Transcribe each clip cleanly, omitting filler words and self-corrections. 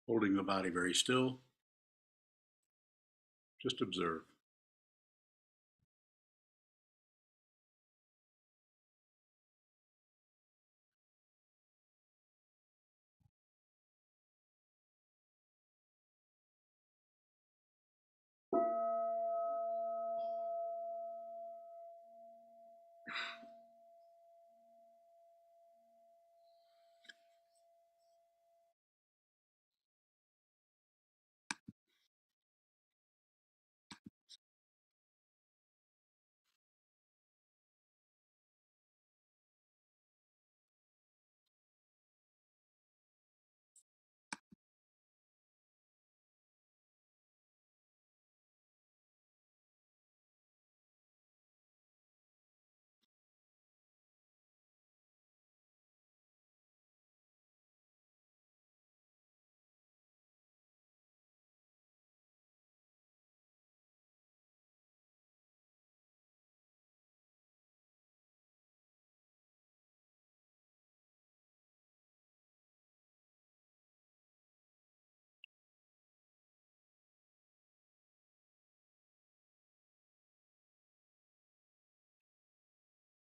Holding the body very still, just observe.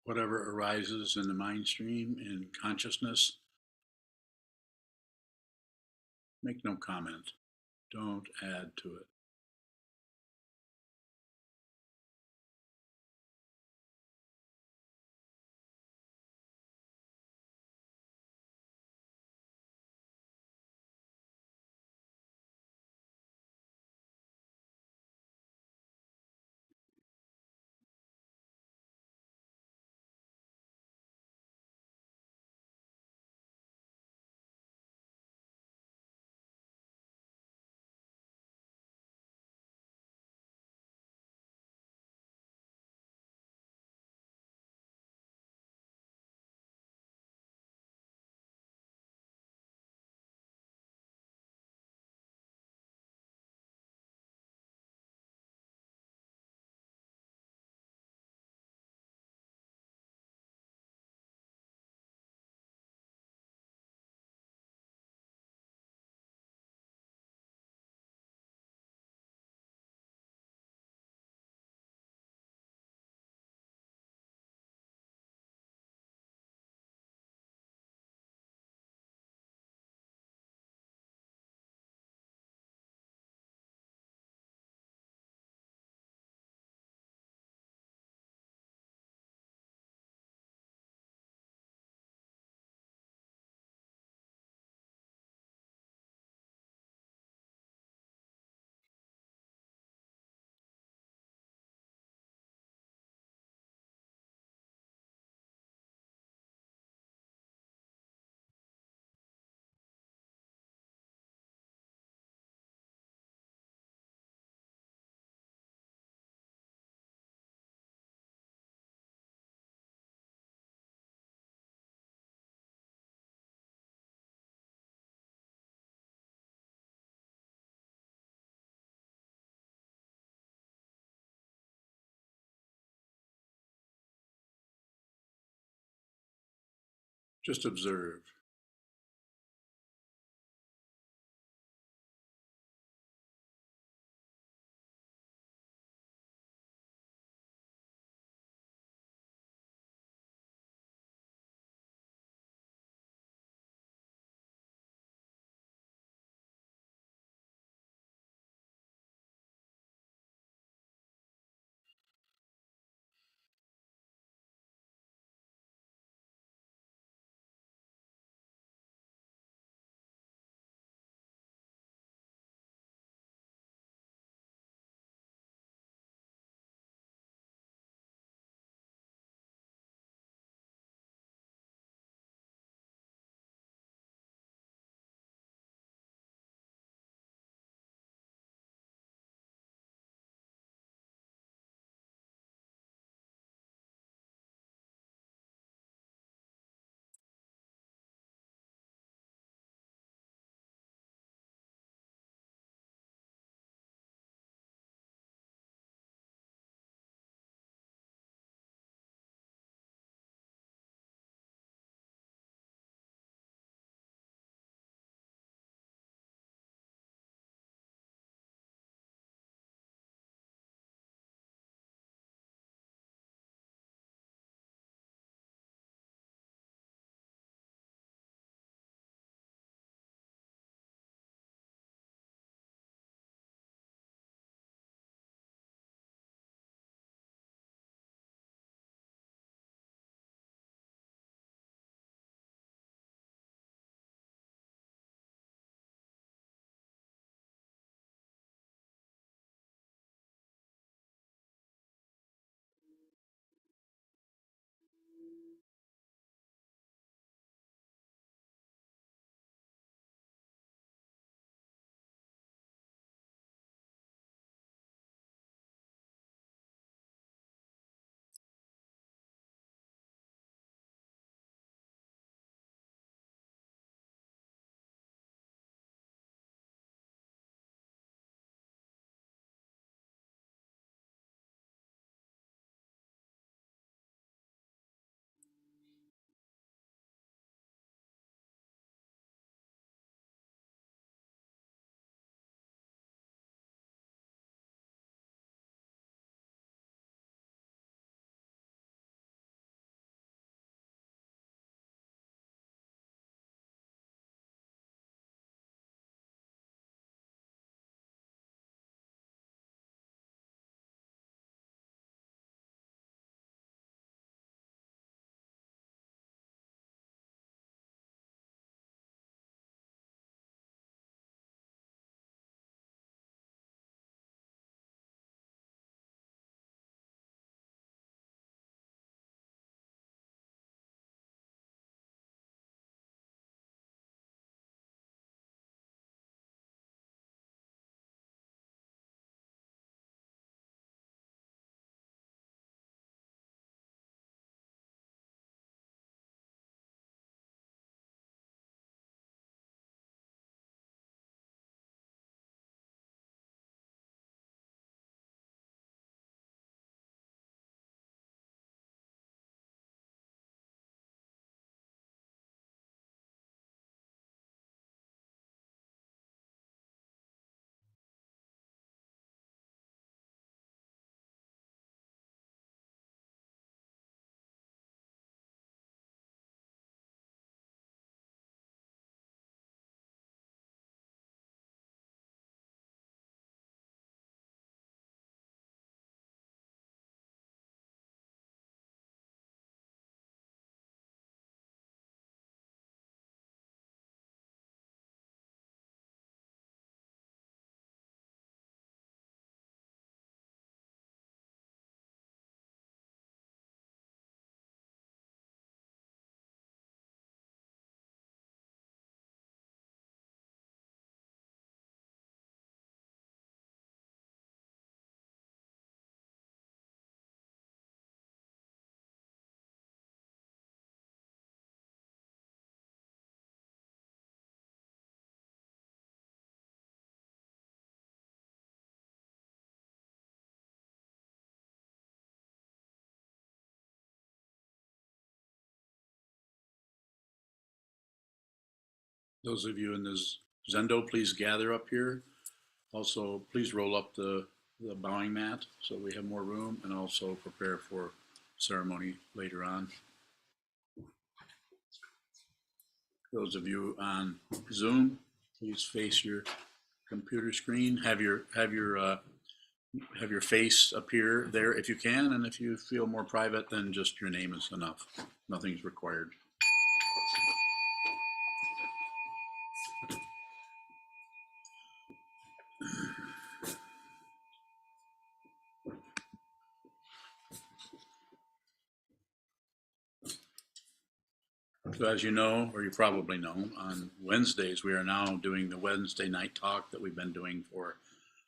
Whatever arises in the mind stream, in consciousness, make no comment. Don't add to it. Just observe. Those of you in the Zendo, please gather up here. Also, please roll up the bowing mat so we have more room, and also prepare for ceremony later on. Those of you on Zoom, please face your computer screen. Have your face appear there if you can, and if you feel more private, then just your name is enough. Nothing's required. So as you know, or you probably know, on Wednesdays we are now doing the Wednesday night talk that we've been doing for,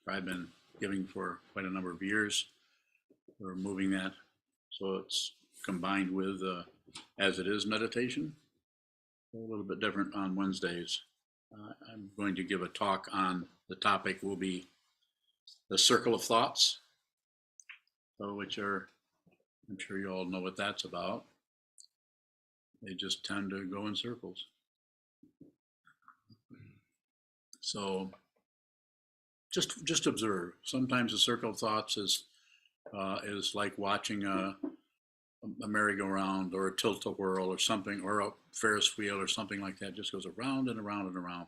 or I've been giving for quite a number of years. We're moving that so it's combined with as it is meditation. A little bit different on Wednesdays. I'm going to give a talk on the topic will be the circle of thoughts, which are, I'm sure you all know what that's about. They just tend to go in circles. So just observe. Sometimes the circle of thoughts is like watching a merry-go-round or a tilt-a-whirl or something, or a Ferris wheel or something like that. It just goes around and around and around.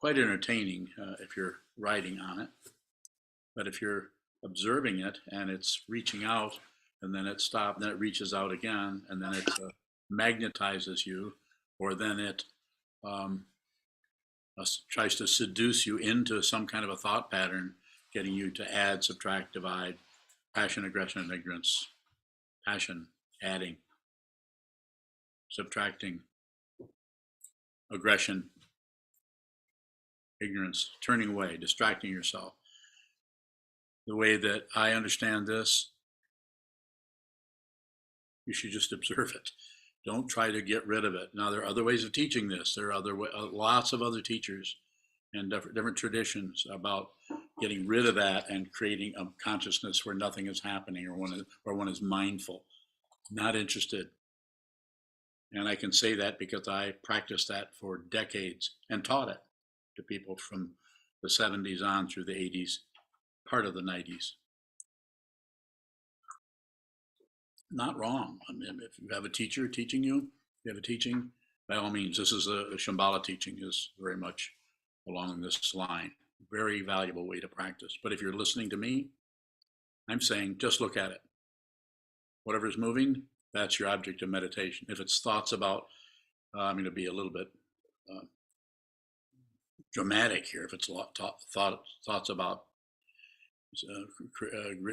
Quite entertaining if you're riding on it. But if you're observing it and it's reaching out and then it stops, then it reaches out again, and then it magnetizes you, or then it tries to seduce you into some kind of a thought pattern, getting you to add, subtract, divide, passion, aggression, and ignorance. Passion, adding, subtracting, aggression, ignorance, turning away, distracting yourself. The way that I understand this, you should just observe it. Don't try to get rid of it. Now, there are other ways of teaching this. There are lots of other teachers and different traditions about getting rid of that and creating a consciousness where nothing is happening, or one is mindful. Not interested. And I can say that because I practiced that for decades and taught it to people from the 70s on through the 80s, part of the 90s. Not wrong. I mean, if you have a teacher teaching you, by all means, this is the Shambhala teaching is very much along this line. Very valuable way to practice. But if you're listening to me, I'm saying just look at it. Whatever's moving, that's your object of meditation. If it's thoughts about, I'm going to be a little bit dramatic here. If it's thoughts about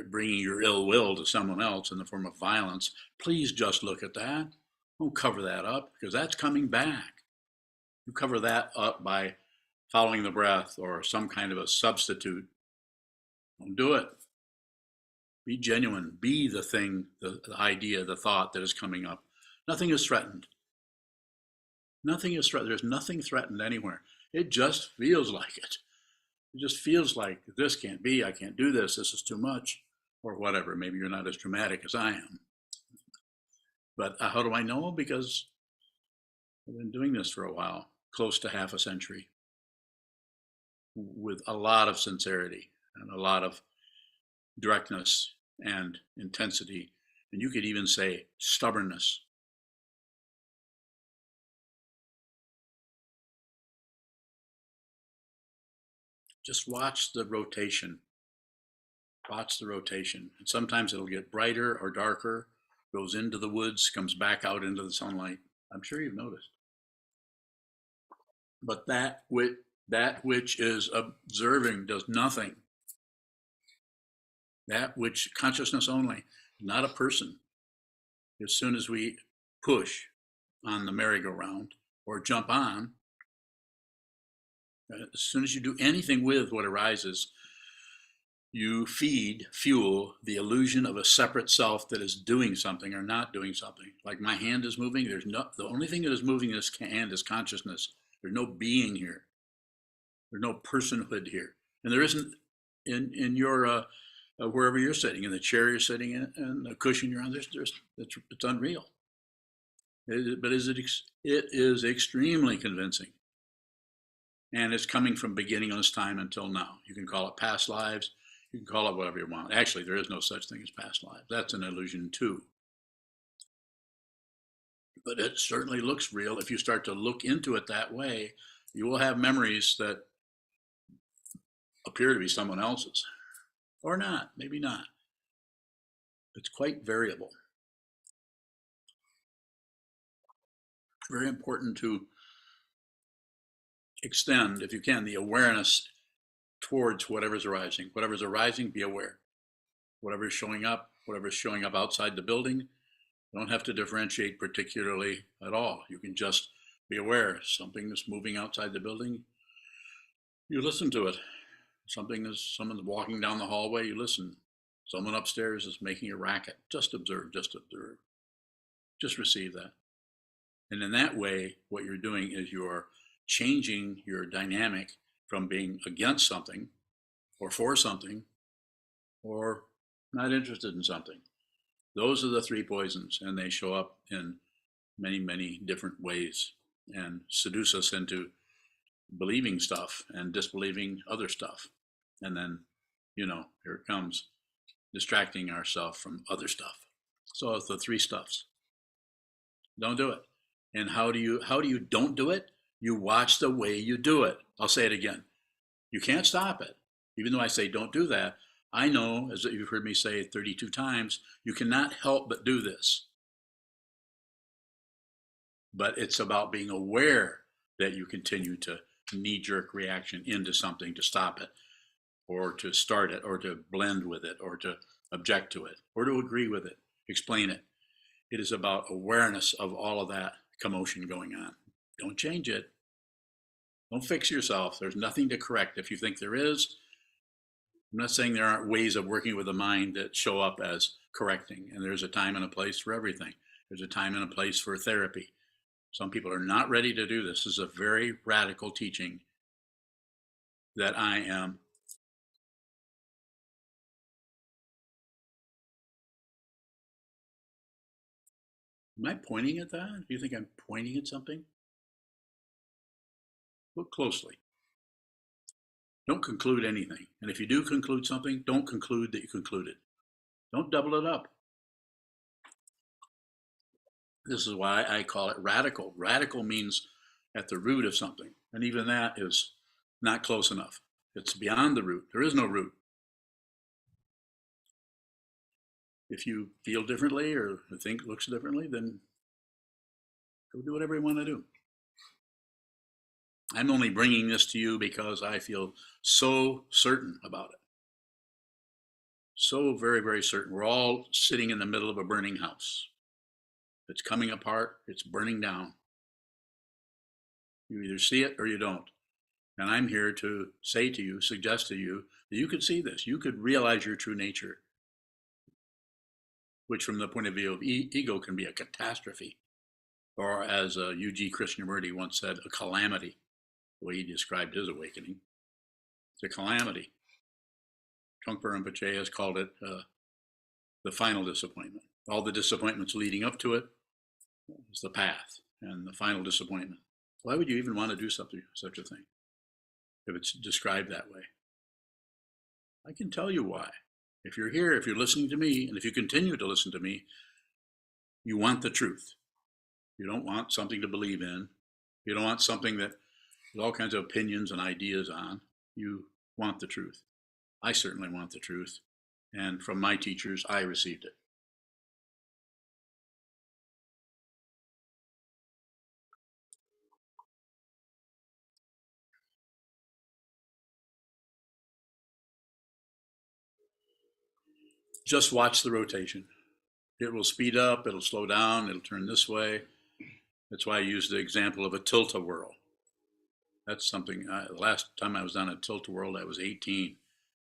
bringing your ill will to someone else in the form of violence, please just look at that. Don't cover that up, because that's coming back. You cover that up by following the breath or some kind of a substitute. Don't do it. Be genuine. Be the thing, the idea, the thought that is coming up. Nothing is threatened. Nothing is threatened. There's nothing threatened anywhere. It just feels like it. It just feels like this can't be. I can't do this. This is too much, or whatever. Maybe you're not as dramatic as I am. But how do I know? Because I've been doing this for a while, close to half a century, with a lot of sincerity and a lot of directness and intensity, and you could even say stubbornness. Just watch the rotation. Watch the rotation. And sometimes it'll get brighter or darker, goes into the woods, comes back out into the sunlight. I'm sure you've noticed. But that which is observing does nothing. That which consciousness only, not a person. As soon as we push on the merry-go-round or jump on, as soon as you do anything with what arises, you fuel the illusion of a separate self that is doing something or not doing something. Like my hand is moving, the only thing that is moving this hand is consciousness. There's no being here. There's no personhood here. And there isn't in your wherever you're sitting, in the chair you're sitting in, and the cushion you're on. It's unreal. But it is extremely convincing. And it's coming from beginningless time until now. You can call it past lives. You can call it whatever you want. Actually, there is no such thing as past lives. That's an illusion too. But it certainly looks real. If you start to look into it that way, you will have memories that appear to be someone else's. Or not, maybe not. It's quite variable. Very important to extend, if you can, the awareness towards whatever's arising. Whatever's arising, be aware. Whatever's showing up outside the building, you don't have to differentiate particularly at all. You can just be aware. Something that's moving outside the building, you listen to it. Someone's walking down the hallway, you listen. Someone upstairs is making a racket. Just observe, just observe. Just receive that. And in that way, what you're doing is you're changing your dynamic from being against something or for something or not interested in something. Those are the three poisons, and they show up in many, many different ways and seduce us into believing stuff and disbelieving other stuff. And then, here it comes, distracting ourselves from other stuff. So it's the three stuffs. Don't do it. And how do you don't do it? You watch the way you do it. I'll say it again. You can't stop it. Even though I say don't do that, I know, as you've heard me say 32 times, you cannot help but do this. But it's about being aware that you continue to knee-jerk reaction into something to stop it, or to start it, or to blend with it, or to object to it, or to agree with it, explain it. It is about awareness of all of that commotion going on. Don't change it. Don't fix yourself. There's nothing to correct. If you think there is, I'm not saying there aren't ways of working with the mind that show up as correcting, and there's a time and a place for everything. There's a time and a place for therapy. Some people are not ready to do this. This is a very radical teaching that I am I pointing at that? Do you think I'm pointing at something? Look closely. Don't conclude anything. And if you do conclude something, don't conclude that you concluded. Don't double it up. This is why I call it radical. Radical means at the root of something. And even that is not close enough. It's beyond the root. There is no root. If you feel differently or think looks differently, then go do whatever you want to do. I'm only bringing this to you because I feel so certain about it. So very, very certain. We're all sitting in the middle of a burning house. It's coming apart. It's burning down. You either see it or you don't. And I'm here to say to you, suggest to you, that you could see this. You could realize your true nature, which from the point of view of ego can be a catastrophe. Or as U.G. Krishnamurti once said, a calamity. The way he described his awakening. It's a calamity. Trungpa Rinpoche has called it the final disappointment. All the disappointments leading up to it is the path, and the final disappointment. Why would you even want to do such a thing if it's described that way? I can tell you why. If you're here, if you're listening to me, and if you continue to listen to me, you want the truth. You don't want something to believe in. You don't want something that with all kinds of opinions and ideas on. You want the truth. I certainly want the truth. And from my teachers, I received it. Just watch the rotation. It will speed up, it'll slow down, it'll turn this way. That's why I used the example of a tilt-a-whirl. That's something, the last time I was on a tilt-a-whirl, I was 18.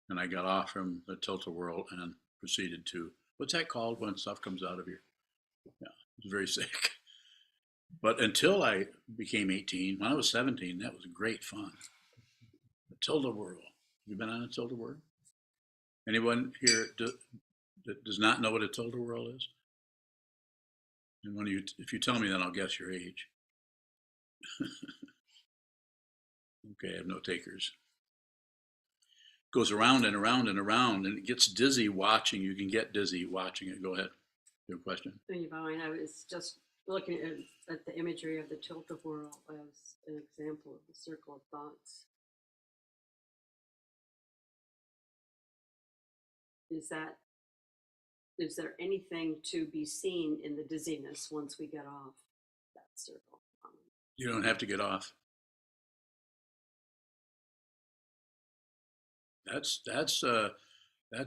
And I got off from the tilt-a-whirl and proceeded to, what's that called when stuff comes out of you? Yeah, I was very sick. But until I became 18, when I was 17, that was great fun. A tilt-a-whirl. You been on a tilt-a-whirl? Anyone here that does not know what a tilt-a-whirl is? And if you tell me, then I'll guess your age. Okay, I have no takers. Goes around and around and around, and it gets dizzy watching. You can get dizzy watching it. Go ahead. Your question. I was just looking at the imagery of the tilt-a-whirl as an example of the circle of thoughts. Is there anything to be seen in the dizziness once we get off that circle? You don't have to get off. That's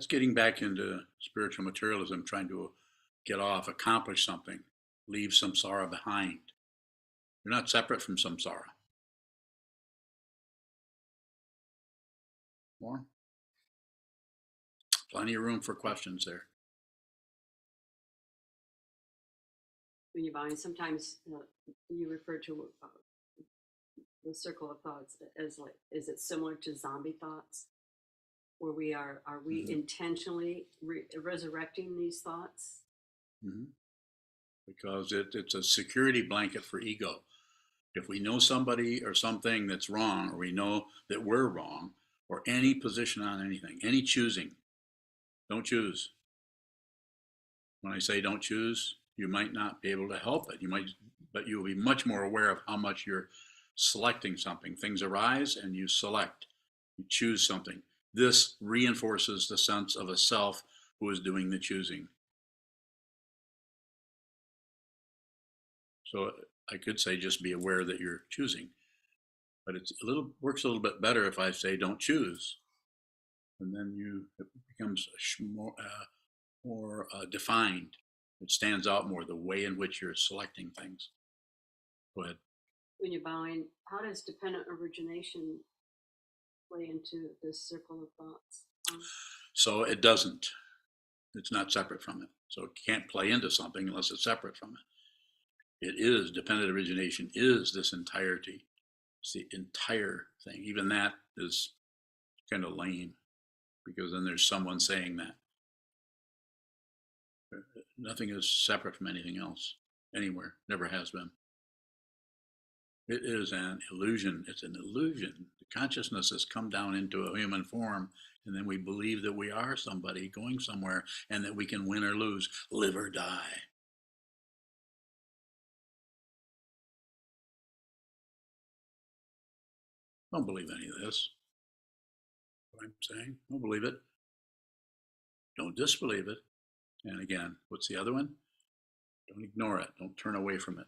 getting back into spiritual materialism, trying to get off, accomplish something, leave samsara behind. You're not separate from samsara. More? Plenty of room for questions there. When you bind, sometimes you refer to the circle of thoughts as like, is it similar to zombie thoughts? Where are we intentionally resurrecting these thoughts? Mm-hmm. Because it's a security blanket for ego. If we know somebody or something that's wrong, or we know that we're wrong, or any position on anything, any choosing, don't choose. When I say don't choose, you might not be able to help it. But you'll be much more aware of how much you're selecting something. Things arise and you select, you choose something. This reinforces the sense of a self who is doing the choosing. So I could say just be aware that you're choosing, but it works a little bit better if I say don't choose, and then it becomes more defined. It stands out more, the way in which you're selecting things. Go ahead. When you're bowing, how does dependent origination play into this circle of thoughts? So it doesn't. It's not separate from it. So it can't play into something unless it's separate from it. It is, dependent origination is this entirety. It's the entire thing. Even that is kind of lame, because then there's someone saying that. Nothing is separate from anything else, anywhere, never has been. It is an illusion. It's an illusion. The consciousness has come down into a human form, and then we believe that we are somebody going somewhere, and that we can win or lose, live or die. Don't believe any of this. What I'm saying, don't believe it. Don't disbelieve it. And again, what's the other one? Don't ignore it. Don't turn away from it.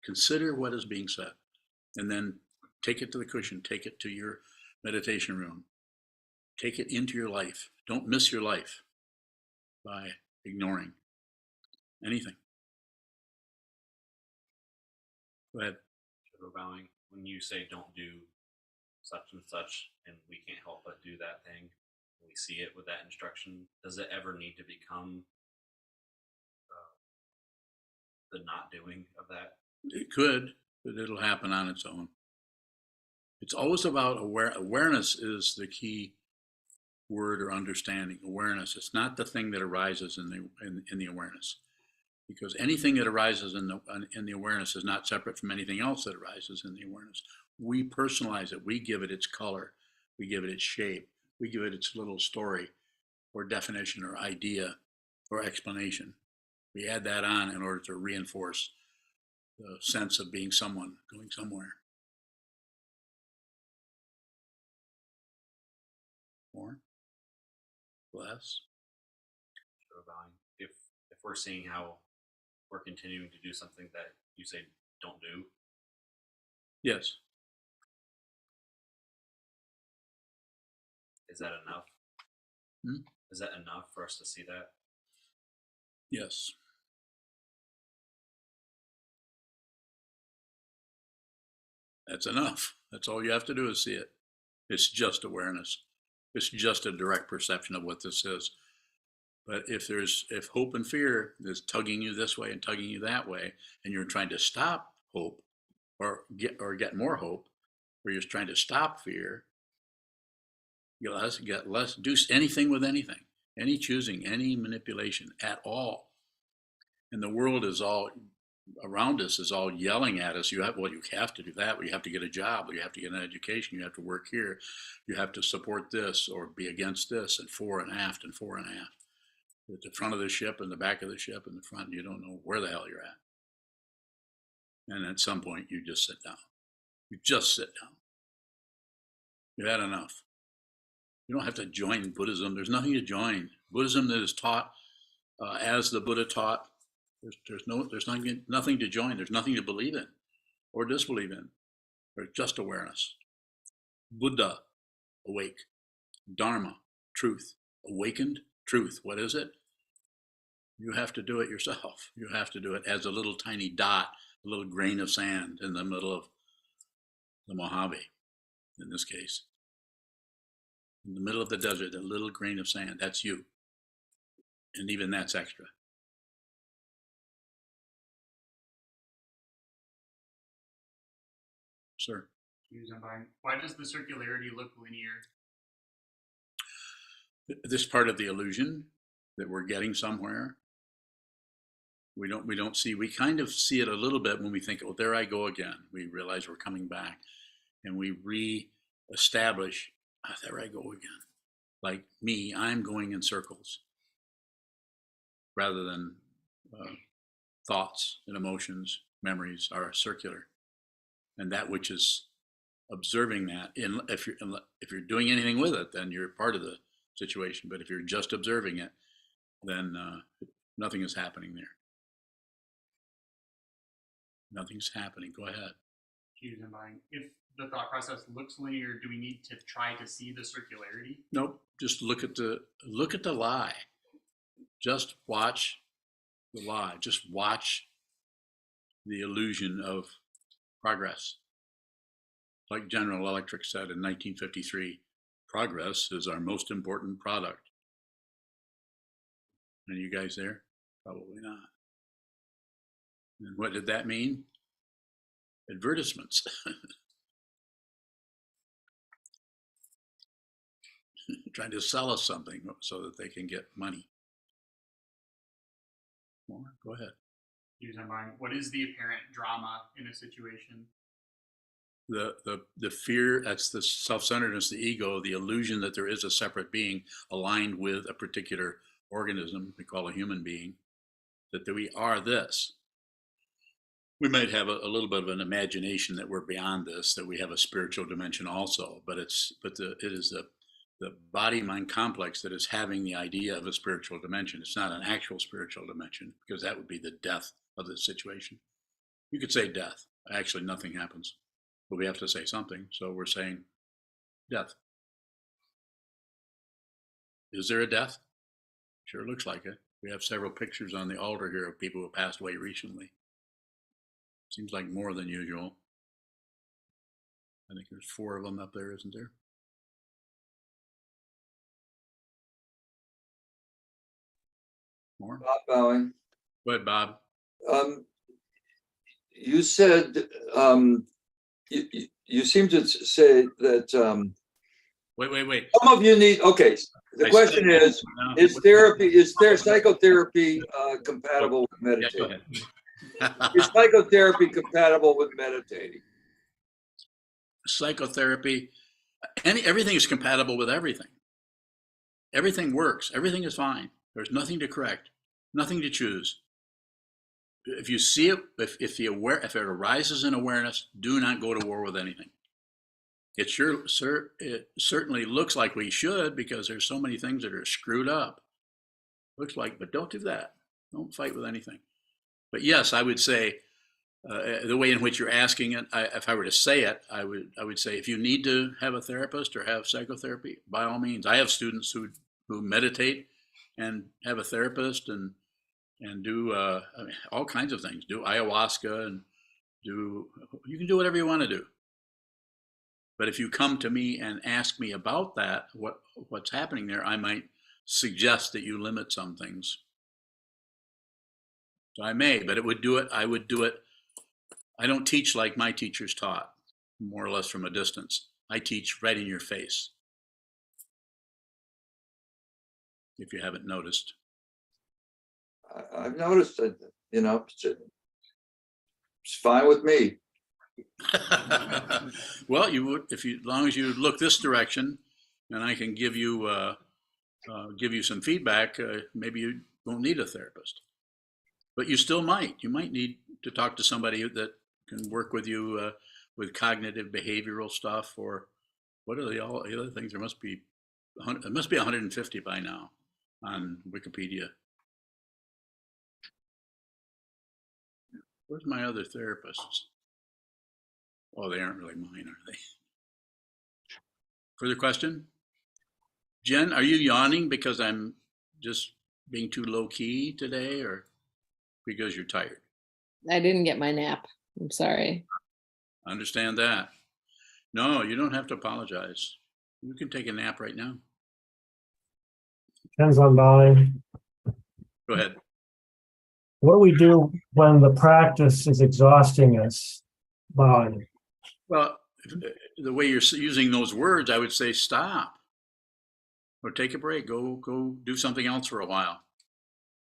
Consider what is being said, and then take it to the cushion. Take it to your meditation room. Take it into your life. Don't miss your life by ignoring anything. Go ahead. Shadow bowing. When you say don't do such and such, and we can't help but do that thing, we see it with that instruction, does it ever need to become the not doing of that? It could, but it'll happen on its own. It's always about awareness is the key word, or understanding. Awareness. It's not the thing that arises in the awareness, because anything that arises in the awareness is not separate from anything else that arises in the awareness. We personalize it. We give it its color. We give it its shape. We give it its little story or definition or idea or explanation. We add that on in order to reinforce the sense of being someone, going somewhere. More? Less? Shadow bowing. If we're seeing how we're continuing to do something that you say don't do, Yes. is that enough? Is that enough for us to see that? Yes. That's enough. That's all you have to do is see it. It's just awareness. It's just a direct perception of what this is. But if hope and fear is tugging you this way and tugging you that way, and you're trying to stop hope or get more hope, or you're trying to stop fear, you get less, do anything with anything, any choosing, any manipulation at all. And the world is all around us is all yelling at us. You have to do that. You have to get a job. You have to get an education. You have to work here. You have to support this or be against this, and fore and aft and fore and aft. At the front of the ship and the back of the ship and the front, you don't know where the hell you're at. And at some point, you just sit down. You just sit down. You've had enough. You don't have to join Buddhism. There's nothing to join. Buddhism that is taught as the Buddha taught. There's nothing to join. There's nothing to believe in or disbelieve in. There's just awareness. Buddha, awake. Dharma, truth. Awakened, truth. What is it? You have to do it yourself. You have to do it as a little tiny dot, a little grain of sand in the middle of the Mojave, in this case. In the middle of the desert, a little grain of sand, that's you. And even that's extra. Sir. Why does the circularity look linear? This part of the illusion that we're getting somewhere. We don't see, we kind of see it a little bit when we think, oh, there I go again. We realize we're coming back and we re-establish, there I go again. Like me, I'm going in circles rather than thoughts and emotions, memories are circular. And that which is observing that, if you're doing anything with it, then you're part of the situation. But if you're just observing it, then nothing is happening there. Nothing's happening. Go ahead. If the thought process looks linear, do we need to try to see the circularity? Nope. Just look at the lie. Just watch the lie. Just watch the illusion of progress. Like General Electric said in 1953, progress is our most important product. Are you guys there? Probably not. And what did that mean? Advertisements. Trying to sell us something so that they can get money. More? Go ahead. What is the apparent drama in a situation? The fear, that's the self-centeredness, the ego, the illusion that there is a separate being aligned with a particular organism we call a human being, that we are this. We might have a little bit of an imagination that we're beyond this, that we have a spiritual dimension also, but it is the body-mind complex that is having the idea of a spiritual dimension. It's not an actual spiritual dimension, because that would be the death of the situation. You could say death. Actually, nothing happens. But we have to say something, so we're saying death. Is there a death? Sure looks like it. We have several pictures on the altar here of people who passed away recently. Seems like more than usual. I think there's 4 of them up there, isn't there? More? Bob Bowing. Go ahead, Bob. You said you seem to say that Wait. some of you need. Okay, the question is there psychotherapy compatible with meditating? Is psychotherapy compatible with meditating? Psychotherapy, everything is compatible with everything. Everything works. Everything is fine. There's nothing to correct, nothing to choose. If you see it, if it arises in awareness, do not go to war with anything. It certainly looks like we should, because there's so many things that are screwed up. Looks like, but don't do that. Don't fight with anything. But yes, I would say the way in which you're asking it, if I were to say it, I would say if you need to have a therapist or have psychotherapy, by all means. I have students who meditate and have a therapist and do all kinds of things. Do ayahuasca and you can do whatever you want to do. But if you come to me and ask me about that, what's happening there, I might suggest that you limit some things. So I may, but I would do it. I don't teach like my teachers taught, more or less from a distance. I teach right in your face, if you haven't noticed. I've noticed that, It's fine with me. Well, you would, as long as you look this direction, and I can give you some feedback, maybe you won't need a therapist. But you still might. You might need to talk to somebody that can work with you with cognitive behavioral stuff, or what are the other things? There must be 150 by now on Wikipedia. Where's my other therapists? Oh, they aren't really mine, are they? Further question? Jen, are you yawning because I'm just being too low key today, or because you're tired? I didn't get my nap. I'm sorry. Understand that. No, you don't have to apologize. You can take a nap right now. Depends on bowing. Go ahead. What do we do when the practice is exhausting us? Bowing. Well, the way you're using those words, I would say stop or take a break. Go do something else for a while.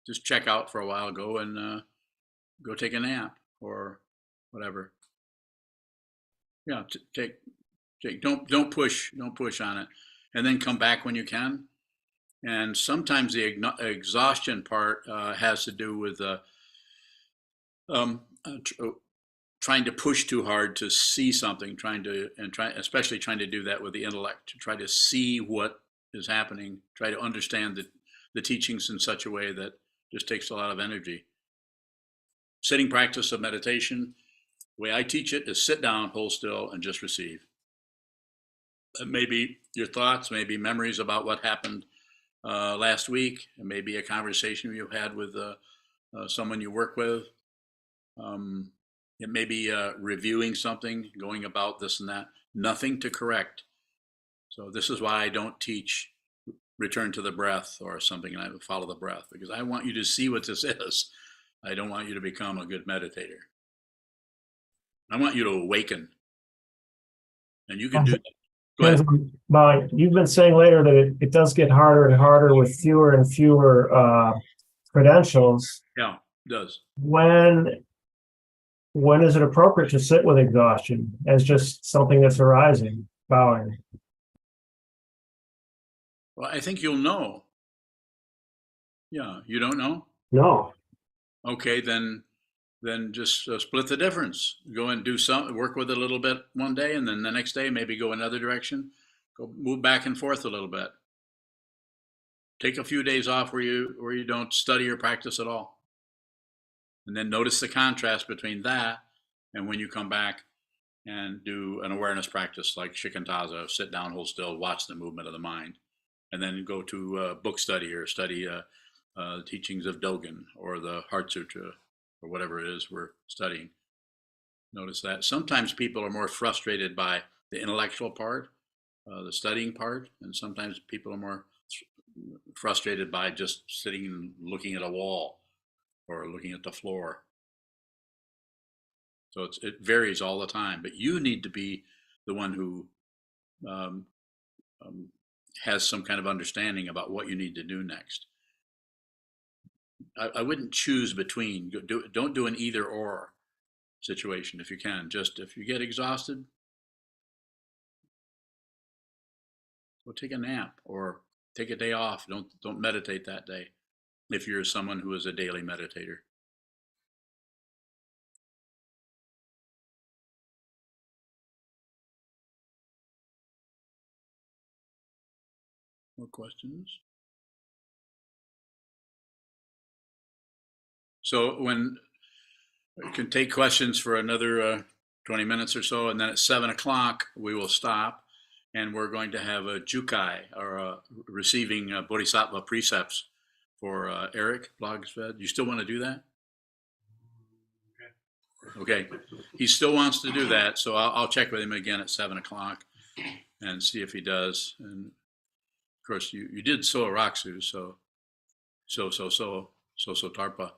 Just check out for a while. Go and go take a nap or whatever. Yeah, don't push on it, and then come back when you can. And sometimes the exhaustion part has to do with trying to push too hard to see something, especially trying to do that with the intellect, to try to see what is happening, try to understand the teachings in such a way that just takes a lot of energy. Sitting practice of meditation, the way I teach it is sit down, hold still, and just receive. Maybe your thoughts, maybe memories about what happened last week, and maybe a conversation you had with someone you work with. It may be reviewing something, going about this and that, nothing to correct. So this is why I don't teach return to the breath or something, and I follow the breath, because I want you to see what this is. I don't want you to become a good meditator. I want you to awaken. And you can do that. Go ahead. Bowing. You've been saying later that it does get harder and harder with fewer and fewer credentials. Yeah, it does. When is it appropriate to sit with exhaustion as just something that's arising? Bowing. Well, I think you'll know. Yeah, you don't know? No. Okay, then just split the difference. Go and do something, work with it a little bit one day, and then the next day maybe go another direction. Go move back and forth a little bit. Take a few days off where you don't study or practice at all. And then notice the contrast between that and when you come back and do an awareness practice like shikantaza, sit down, hold still, watch the movement of the mind, and then go to book study or study the teachings of Dogen or the Heart Sutra or whatever it is we're studying. Notice that. Sometimes people are more frustrated by the intellectual part, the studying part, and sometimes people are more frustrated by just sitting and looking at a wall or looking at the floor. So it varies all the time, but you need to be the one who has some kind of understanding about what you need to do next. I wouldn't choose between. Don't do an either or situation if you can. Just if you get exhausted, go take a nap or take a day off. Don't meditate that day if you're someone who is a daily meditator. More questions? So when we can take questions for another 20 minutes or so, and then at 7 o'clock we will stop, and we're going to have a Jukai, or receiving Bodhisattva precepts for Eric Blogsfed. You still want to do that? Okay. He still wants to do that, so I'll check with him again at 7 o'clock and see if he does. And of course, you did Soaraksu, so Tarpa.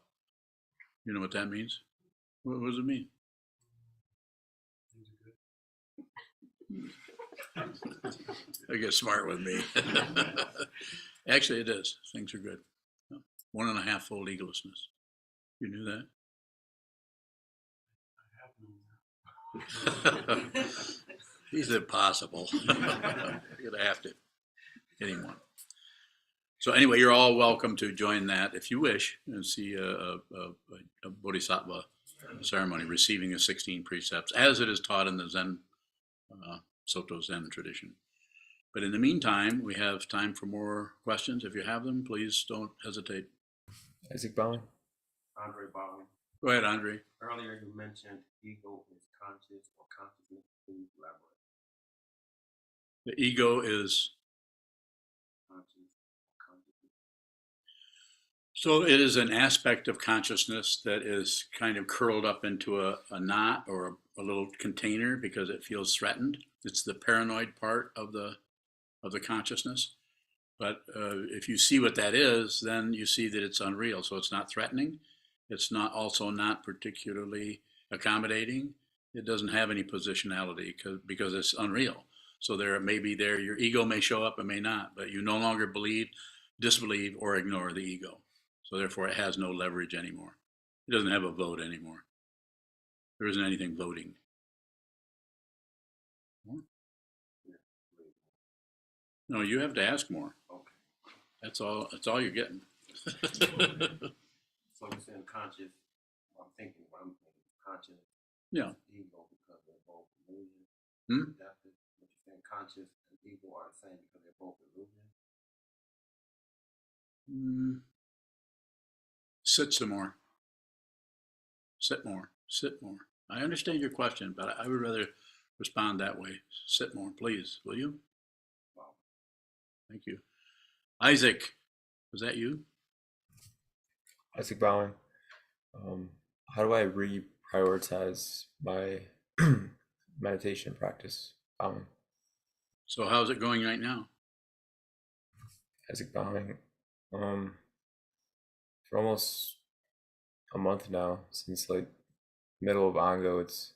You know what that means? What does it mean? I get smart with me. Actually, it is. Things are good. 1.5-fold egolessness. You knew that? He's impossible. You're gonna have to get him one. So anyway, you're all welcome to join that if you wish and see a Bodhisattva ceremony, receiving the 16 precepts as it is taught in the Zen, Soto Zen tradition. But in the meantime, we have time for more questions. If you have them, please don't hesitate. Isaac Bowing. Andre Bowling. Go ahead, Andre. Earlier you mentioned ego is conscious or consciousness. Can you elaborate? The ego is, Conscious. so it is an aspect of consciousness that is kind of curled up into a knot or a little container because it feels threatened. It's the paranoid part of the consciousness. But if you see what that is, then you see that it's unreal. So it's not threatening. It's not particularly accommodating. It doesn't have any positionality because it's unreal. So there may be your ego may show up, it may not, but you no longer believe, disbelieve, or ignore the ego. So therefore it has no leverage anymore. It doesn't have a vote anymore. There isn't anything voting. No, you have to ask more. Okay. That's all you're getting. So you're saying conscious. I'm thinking conscious. Yeah. Ego because they're both illusion. Hmm? That's it. What you're saying conscious and ego are the same because they're both illusion. Sit some more. Sit more. Sit more. I understand your question, but I would rather respond that way. Sit more, please, will you? Wow. Thank you. Isaac, was that you? Isaac Bowing. How do I reprioritize my meditation practice? So how's it going right now? Isaac Bowing. For almost a month now, since like middle of Ango, it's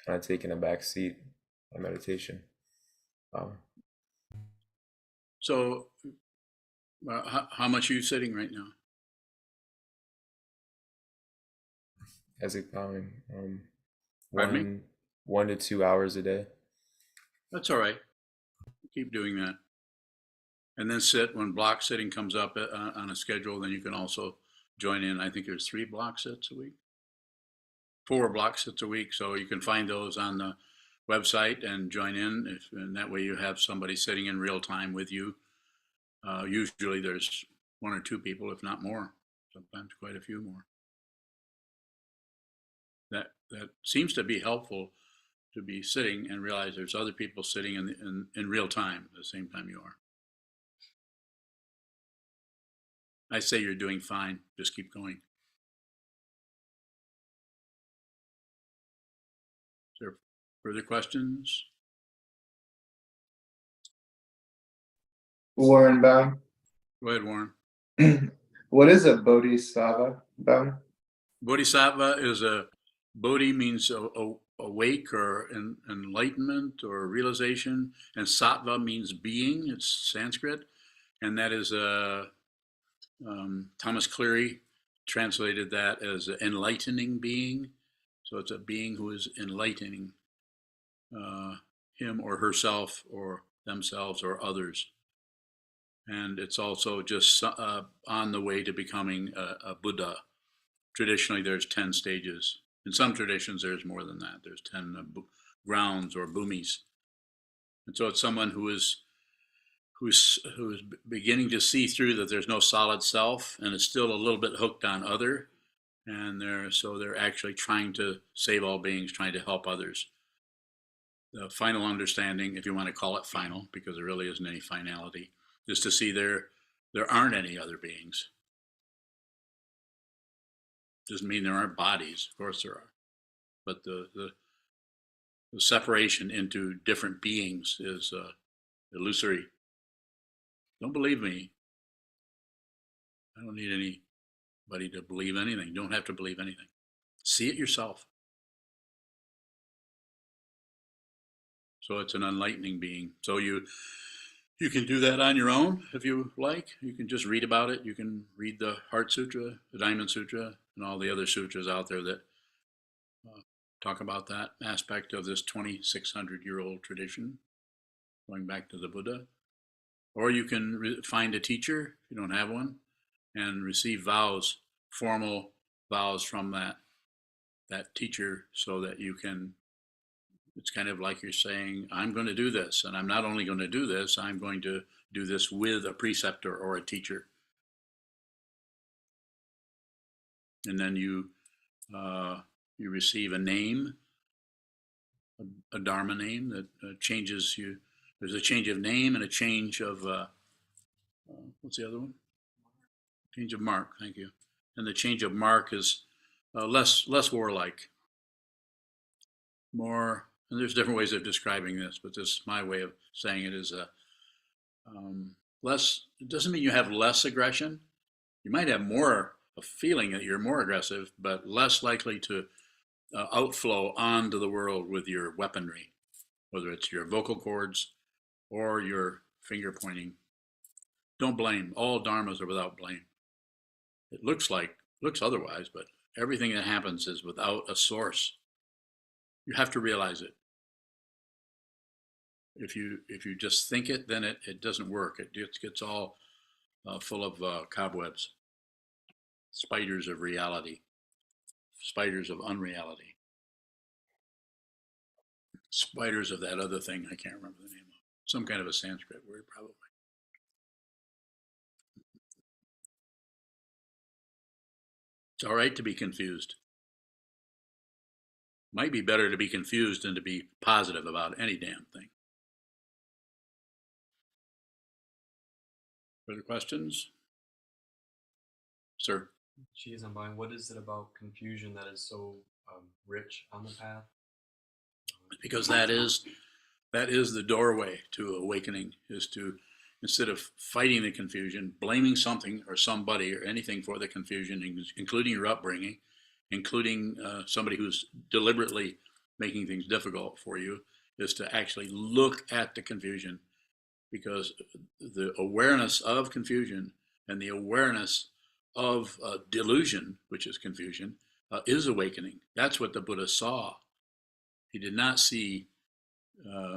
kind of taken a back seat on meditation. So how much are you sitting right now? Isaac Bowing. Pardon me? 1 to 2 hours a day. That's all right. Keep doing that. And then sit when block sitting comes up on a schedule, then you can also join in. I think there's 3 block sits a week, 4 block sits a week. So you can find those on the website and join in. And that way you have somebody sitting in real time with you. Usually there's 1 or 2 people, if not more, sometimes quite a few more. That seems to be helpful, to be sitting and realize there's other people sitting in real time at the same time you are. I say you're doing fine. Just keep going. Is there further questions? Warren Baum. Go ahead, Warren. What is a bodhisattva, Baum? Bodhisattva is Bodhi means awake or enlightenment or realization, and sattva means being. It's Sanskrit, and that is Thomas Cleary translated that as an enlightening being. So it's a being who is enlightening him or herself or themselves or others. And it's also just on the way to becoming a Buddha. Traditionally, there's 10 stages. In some traditions, there's more than that. There's 10 grounds or bhumis. And so it's someone who's beginning to see through that there's no solid self and is still a little bit hooked on other. And they're actually trying to save all beings, trying to help others. The final understanding, if you want to call it final, because there really isn't any finality, is to see there aren't any other beings. Doesn't mean there aren't bodies, of course there are, but the separation into different beings is illusory. Don't believe me. I don't need anybody to believe anything. You don't have to believe anything. See it yourself. So it's an enlightening being. So you can do that on your own if you like. You can just read about it. You can read the Heart Sutra, the Diamond Sutra, and all the other sutras out there that talk about that aspect of this 2,600-year-old tradition, going back to the Buddha. Or you can find a teacher, if you don't have one, and receive vows, formal vows from that teacher, so that you can, it's kind of like you're saying, I'm going to do this, and I'm not only going to do this, I'm going to do this with a preceptor or a teacher. And then you receive a name, a Dharma name that changes you. There's a change of name and a change of, what's the other one? Change of mark, thank you. And the change of mark is less warlike. More, and there's different ways of describing this, but this, my way of saying it is less, it doesn't mean you have less aggression. You might have more, a feeling that you're more aggressive, but less likely to outflow onto the world with your weaponry, whether it's your vocal cords or your finger pointing. Don't blame. All dharmas are without blame. It looks otherwise, but everything that happens is without a source. You have to realize it. If you just think it, then it doesn't work. It gets all full of cobwebs, spiders of reality, spiders of unreality, spiders of that other thing I can't remember the name of. Some kind of a Sanskrit word, probably. It's all right to be confused. Might be better to be confused than to be positive about any damn thing. Further questions? Sir? Geez, I'm buying. What is it about confusion that is so rich on the path? Because that is the doorway to awakening, is to, instead of fighting the confusion, blaming something or somebody or anything for the confusion, including your upbringing, including somebody who's deliberately making things difficult for you, is to actually look at the confusion, because the awareness of confusion and the awareness of delusion, which is confusion, is awakening. That's what the Buddha saw. He did not see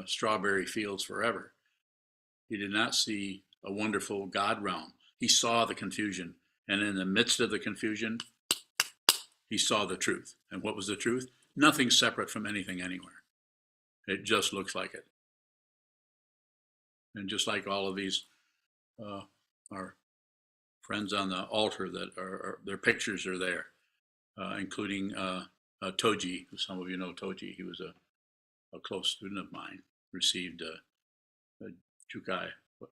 strawberry fields forever. He did not see a wonderful God realm. He saw the confusion. And in the midst of the confusion, he saw the truth. And what was the truth? Nothing separate from anything anywhere. It just looks like it. And just like all of these, our friends on the altar, that are their pictures are there, including Toji, who some of you know Toji. He was a close student of mine, received a Jukai,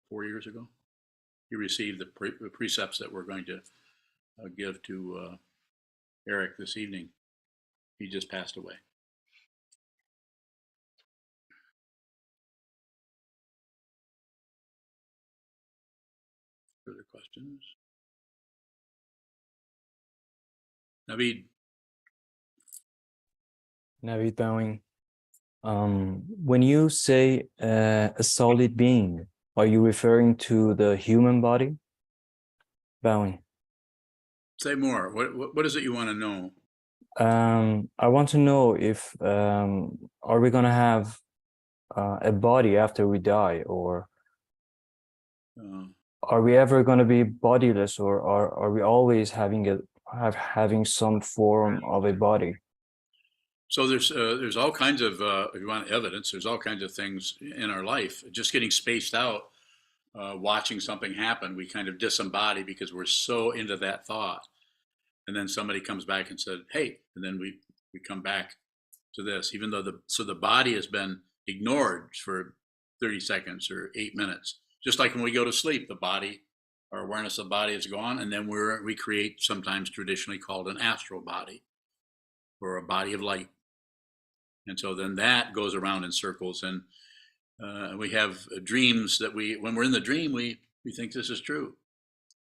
4 years ago? He received the precepts that we're going to give to Eric this evening. He just passed away. Further questions? Naveed. Naveed bowing. When you say a solid being, are you referring to the human body? Bowing. Say more. What is it you want to know? I want to know if are we gonna have a body after we die, or are we ever gonna be bodiless, or are we always having some form of a body? So there's all kinds of, if you want evidence, there's all kinds of things in our life. Just getting spaced out, watching something happen, we kind of disembody because we're so into that thought. And then somebody comes back and said, hey, and then we come back to this, even though the body has been ignored for 30 seconds or 8 minutes. Just like when we go to sleep, the body, our awareness of the body is gone, and then we create sometimes traditionally called an astral body, or a body of light. And so then that goes around in circles, and we have dreams that when we're in the dream, we think this is true.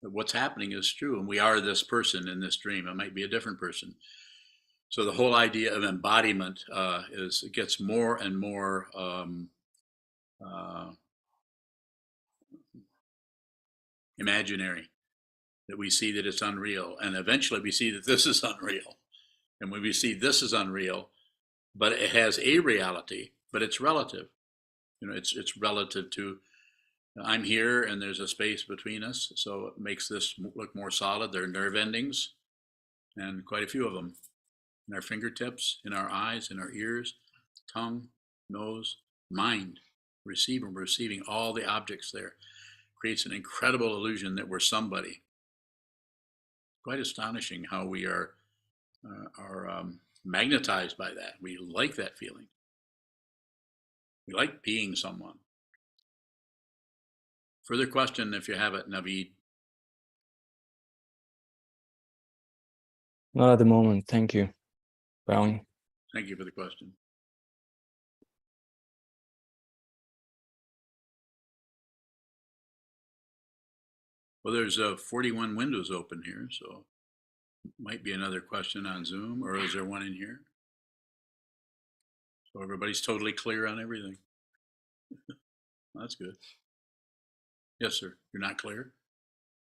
That what's happening is true, and we are this person in this dream. It might be a different person. So the whole idea of embodiment it gets more and more imaginary, that we see that it's unreal, and eventually we see that this is unreal. And when we see this is unreal, but it has a reality, but it's relative. You know, it's relative to, I'm here and there's a space between us, so it makes this look more solid. There are nerve endings, and quite a few of them, in our fingertips, in our eyes, in our ears, tongue, nose, mind. Receiving all the objects there. Creates an incredible illusion that we're somebody. Quite astonishing how we are magnetized by that. We like that feeling. We like being someone. Further question, if you have it, Naveed. Not at the moment. Thank you, Bowing. Thank you for the question. Well, there's 41 windows open here, so might be another question on Zoom, or is there one in here? So everybody's totally clear on everything. That's good. Yes, sir. You're not clear?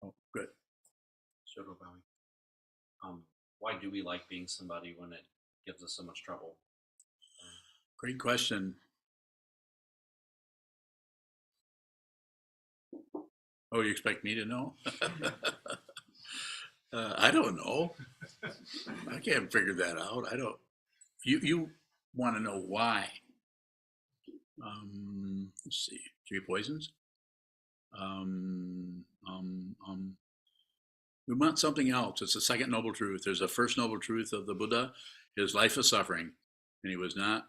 Oh, good. Shoko Bowing. Why do we like being somebody when it gives us so much trouble? Great question. Oh, you expect me to know? I don't know. I can't figure that out. I don't. You want to know why? Let's see. 3 poisons. We want something else. It's the second noble truth. There's a first noble truth of the Buddha. His life is suffering, and he was not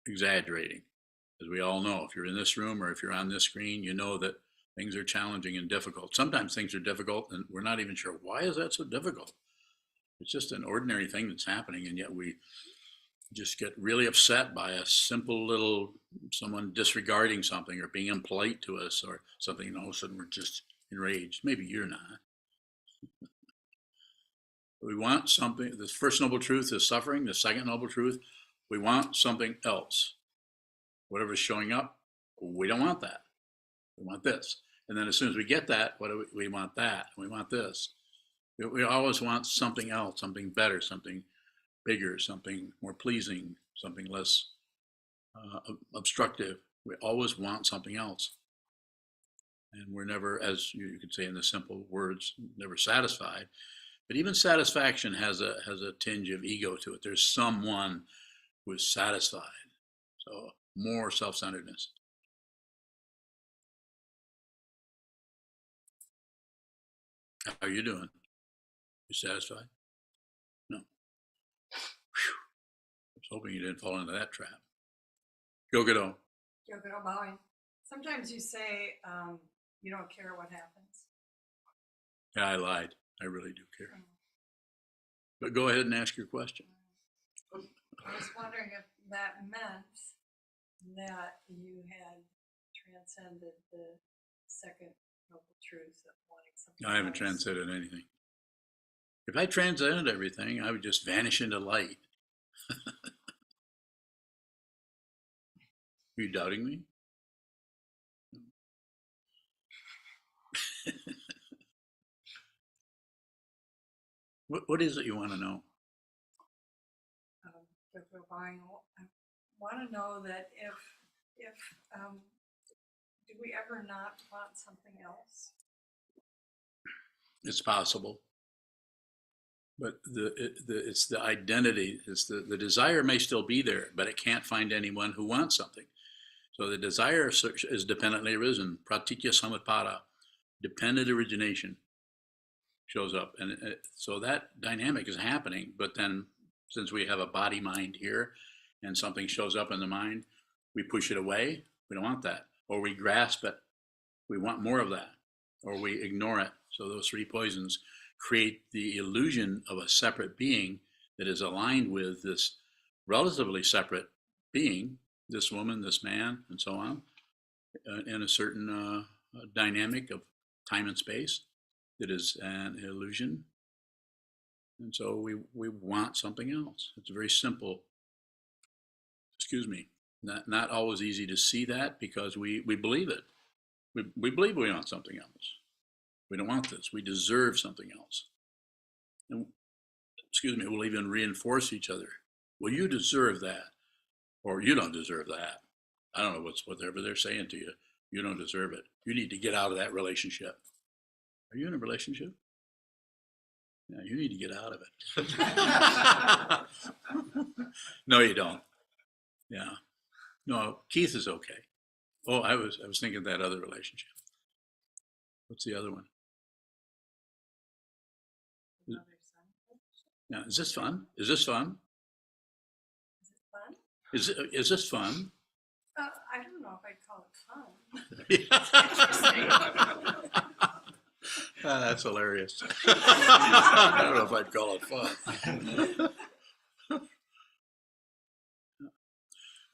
exaggerating. As we all know, if you're in this room or if you're on this screen, you know that things are challenging and difficult. Sometimes things are difficult and we're not even sure, why is that so difficult? It's just an ordinary thing that's happening, and yet we just get really upset by a simple little, someone disregarding something or being impolite to us or something, and all of a sudden we're just enraged. Maybe you're not. We want something. The first noble truth is suffering. The second noble truth, we want something else. Whatever's showing up, we don't want that. We want this. And then as soon as we get that, what do we want that? We want this. We always want something else, something better, something bigger, something more pleasing, something less obstructive. We always want something else. And we're never, as you could say in the simple words, never satisfied. But even satisfaction has a tinge of ego to it. There's someone who is satisfied. So more self-centeredness. How are you doing? You satisfied? No. Whew. I was hoping you didn't fall into that trap. Yogido. Yogido Bowing. Sometimes you say you don't care what happens. Yeah, I lied. I really do care. But go ahead and ask your question. I was wondering if that meant that you had transcended the second noble truth of wanting something I haven't else. transcended anything. If I transcended everything, I would just vanish into light. Are you doubting me? What is it you want to know? Dr. Bowing, I want to know that if do we ever not want something else? It's possible. But it's the identity, it's the desire may still be there, but it can't find anyone who wants something. So the desire is dependently arisen. Pratitya samutpada, dependent origination shows up. And so that dynamic is happening. But then since we have a body mind here and something shows up in the mind, we push it away. We don't want that. Or we grasp it. We want more of that. Or we ignore it. So those 3 poisons create the illusion of a separate being that is aligned with this relatively separate being, this woman, this man, and so on, in a certain dynamic of time and space that is an illusion. And so we want something else. It's very simple. Excuse me. Not always easy to see that because we believe it. We believe we want something else. We don't want this. We deserve something else. And, excuse me, we'll even reinforce each other. Well, you deserve that. or you don't deserve that. I don't know whatever they're saying to you. You don't deserve it. You need to get out of that relationship. Are you in a relationship? Yeah, you need to get out of it. No, you don't. Yeah. No, Keith is okay. Oh, I was thinking of that other relationship. What's the other one? Yeah, is this fun? Is this fun? Is it fun? Is this fun? I don't know if I'd call it fun. That's hilarious. I don't know if I'd call it fun.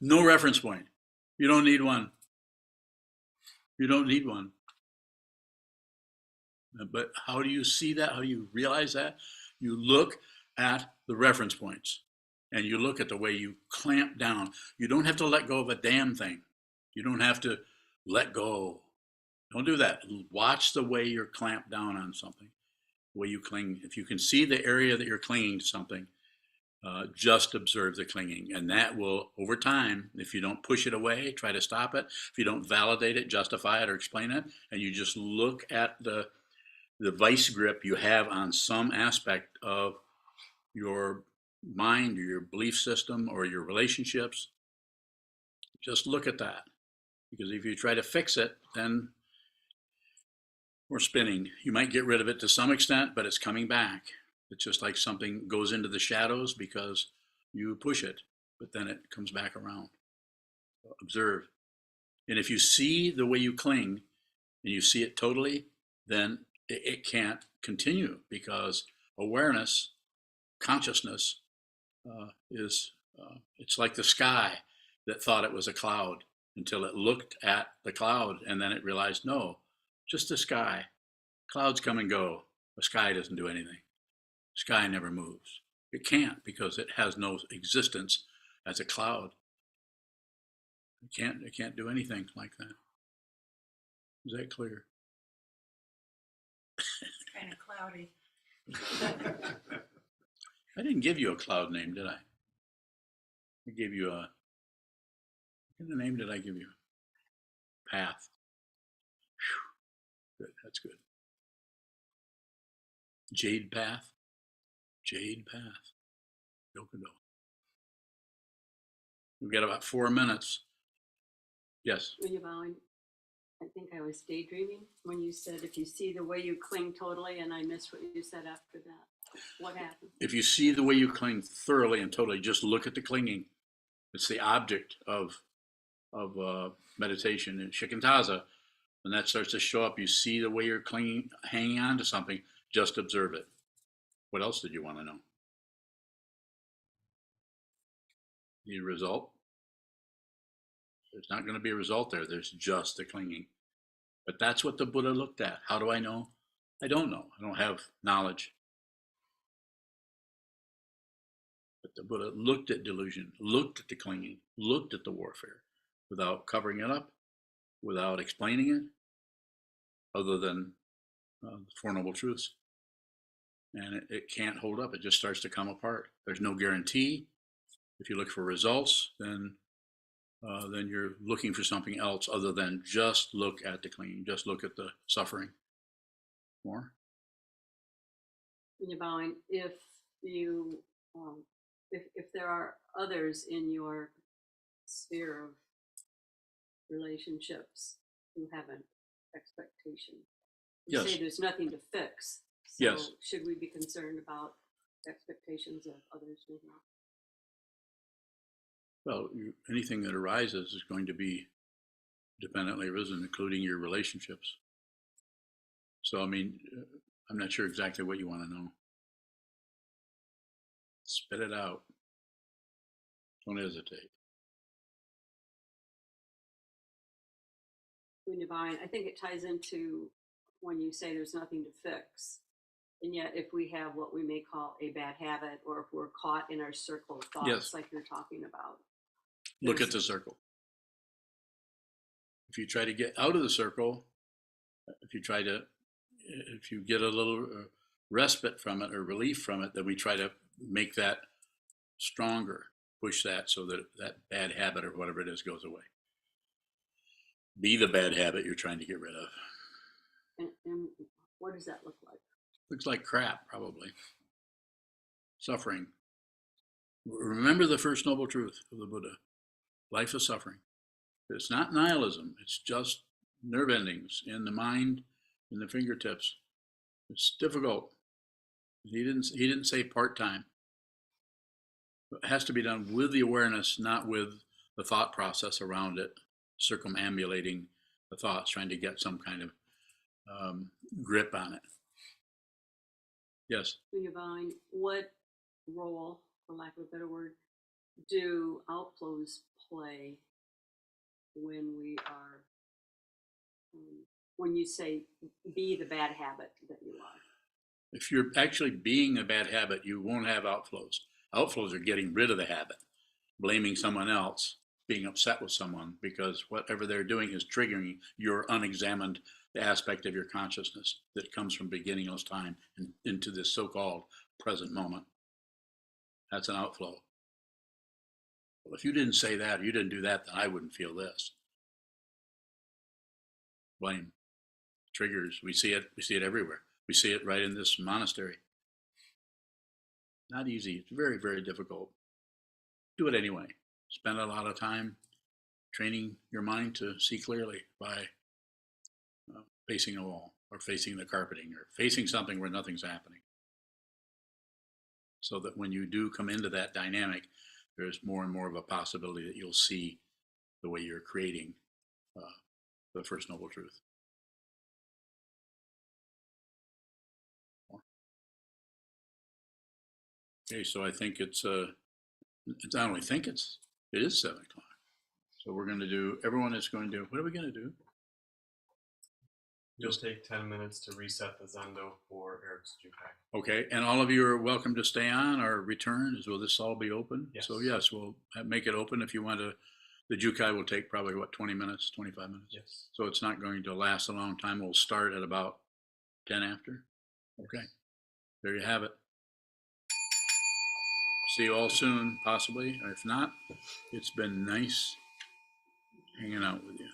No reference point. You don't need one. You don't need one. But how do you see that? How do you realize that? You look at the reference points and you look at the way you clamp down. You don't have to let go of a damn thing. You don't have to let go. Don't do that. Watch the way you're clamped down on something, the way you cling. If you can see the area that you're clinging to something, just observe the clinging. And that will, over time, if you don't push it away, try to stop it. If you don't validate it, justify it, or explain it, and you just look at the vice grip you have on some aspect of your mind or your belief system or your relationships, just look at that. Because if you try to fix it, then we're spinning. You might get rid of it to some extent, but it's coming back. It's just like something goes into the shadows because you push it, but then it comes back around. Observe. And if you see the way you cling and you see it totally, then it can't continue because awareness, consciousness it's like the sky that thought it was a cloud until it looked at the cloud and then it realized, no, just the sky. Clouds come and go. The sky doesn't do anything. Sky never moves. It can't because it has no existence as a cloud. It can't do anything like that. Is that clear? Kind of cloudy. I didn't give you a cloud name, did I? I gave you what kind of name did I give you? Path. Whew. Good, that's good. Jade Path. Jade Path. Yokado. We've got about 4 minutes. Yes. When you're bowing, I think I was daydreaming when you said if you see the way you cling totally, and I missed what you said after that. What happened? If you see the way you cling thoroughly and totally, just look at the clinging. It's the object of meditation in shikantaza. When that starts to show up, you see the way you're clinging, hanging on to something, just observe it. What else did you want to know? Need a result? There's not going to be a result there. There's just the clinging. But that's what the Buddha looked at. How do I know? I don't know. I don't have knowledge. But the Buddha looked at delusion, looked at the clinging, looked at the warfare without covering it up, without explaining it, other than the Four Noble Truths. And it can't hold up. It just starts to come apart. There's no guarantee. If you look for results, then you're looking for something else other than just look at the clinging, just look at the suffering. More? When you're bowing, if you if there are others in your sphere of relationships who have an expectation, you Yes. say there's nothing to fix. So Yes. should we be concerned about expectations of others? Well, anything that arises is going to be dependently arisen, including your relationships. So, I mean, I'm not sure exactly what you want to know. Spit it out. Don't hesitate. When you're buying, I think it ties into when you say there's nothing to fix. And yet, if we have what we may call a bad habit, or if we're caught in our circle of thoughts, Yes. like you're talking about, Look at the circle. If you try to get out of the circle, if you get a little respite from it or relief from it, then we try to make that stronger. push that so that that bad habit or whatever it is goes away. Be the bad habit you're trying to get rid of. And what does that look like? Looks like crap, probably. Suffering. Remember the first noble truth of the Buddha. Life is suffering. It's not nihilism. It's just nerve endings in the mind, in the fingertips. It's difficult. He didn't say part-time. It has to be done with the awareness, not with the thought process around it, circumambulating the thoughts, trying to get some kind of grip on it. Yes. Yvonne, what role, for lack of a better word, do outflows play when we are, when you say be the bad habit that you are? If you're actually being a bad habit, you won't have outflows. Outflows are getting rid of the habit, blaming someone else, being upset with someone because whatever they're doing is triggering your unexamined aspect of your consciousness that comes from beginningless time and into this so-called present moment. That's an outflow. Well, if you didn't say that, or you didn't do that, then I wouldn't feel this. Blame. Triggers. We see it everywhere. We see it right in this monastery. Not easy. It's very, very difficult. Do it anyway. Spend a lot of time training your mind to see clearly by facing a wall or facing the carpeting or facing something where nothing's happening. So that when you do come into that dynamic, there's more and more of a possibility that you'll see the way you're creating the First Noble Truth. Okay, so I think it is 7 o'clock. So we're going to do, everyone is going to, what are we going to do? You'll take 10 minutes to reset the Zendo for Eric's Jukai. Okay, and all of you are welcome to stay on or return. Will this all be open? Yes. So yes, we'll make it open if you want to. The Jukai will take probably, 20 minutes, 25 minutes? Yes. So it's not going to last a long time. We'll start at about 10 after. Okay, there you have it. See you all soon, possibly. If not, it's been nice hanging out with you.